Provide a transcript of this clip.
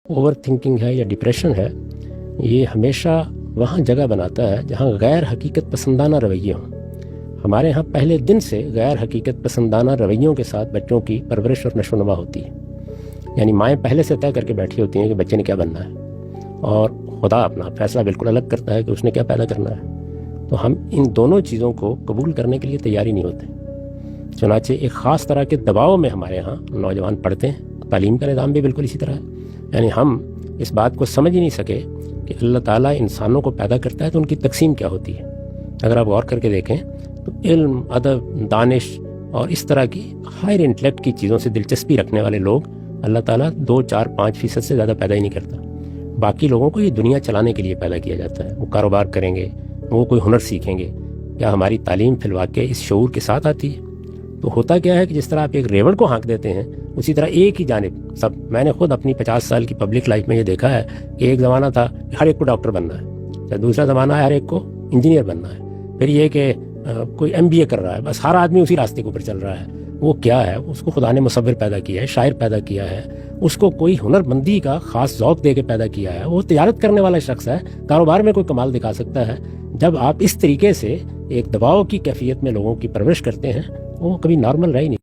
Over thinking ہے یا depression ہے، یہ ہمیشہ وہاں جگہ بناتا ہے جہاں غیر حقیقت پسندانہ رویے ہوں۔ ہمارے ہاں پہلے دن سے غیر حقیقت پسندانہ رویوں کے ساتھ بچوں کی پرورش اور نشو و نما ہوتی ہے، یعنی مائیں پہلے سے طے کر کے بیٹھی ہوتی ہیں کہ بچے نے کیا بننا ہے، اور خدا اپنا فیصلہ بالکل الگ کرتا ہے کہ اس نے کیا پیدا کرنا ہے۔ تو ہم ان دونوں چیزوں کو قبول کرنے کے لیے تیار ہی نہیں ہوتے، چنانچہ ایک خاص طرح کے دباؤ میں ہمارے ہاں نوجوان پڑھتے ہیں۔ تعلیم کا نظام بھی بالکل اسی طرح ہے، یعنی ہم اس بات کو سمجھ ہی نہیں سکے کہ اللہ تعالیٰ انسانوں کو پیدا کرتا ہے تو ان کی تقسیم کیا ہوتی ہے۔ اگر آپ غور کر کے دیکھیں تو علم، ادب، دانش اور اس طرح کی ہائر انٹلیکٹ کی چیزوں سے دلچسپی رکھنے والے لوگ اللہ تعالیٰ 2، 4، 5% سے زیادہ پیدا ہی نہیں کرتا۔ باقی لوگوں کو یہ دنیا چلانے کے لیے پیدا کیا جاتا ہے، وہ کاروبار کریں گے، وہ کوئی ہنر سیکھیں گے۔ کیا ہماری تعلیم فی الواقع اس شعور کے ساتھ آتی ہے؟ تو ہوتا کیا ہے کہ جس طرح آپ ایک ریوڑ کو ہانک دیتے ہیں، اسی طرح ایک ہی جانب سب۔ میں نے خود اپنی 50 سال کی پبلک لائف میں یہ دیکھا ہے کہ ایک زمانہ تھا کہ ہر ایک کو ڈاکٹر بننا ہے، دوسرا زمانہ ہے ہر ایک کو انجینئر بننا ہے، پھر یہ کہ کوئی MBA کر رہا ہے، بس ہر آدمی اسی راستے کے اوپر چل رہا ہے۔ وہ کیا ہے؟ اس کو خدا نے مصور پیدا کیا ہے، شاعر پیدا کیا ہے، اس کو کوئی ہنر مندی کا خاص ذوق دے کے پیدا کیا ہے، وہ تجارت کرنے والا شخص ہے، کاروبار میں کوئی کمال دکھا سکتا ہے۔ جب آپ اس طریقے سے ایک دباؤ کی کیفیت میں لوگوں کی پرورش کرتے ہیں، وہ کبھی نارمل رہ ہی نہیں۔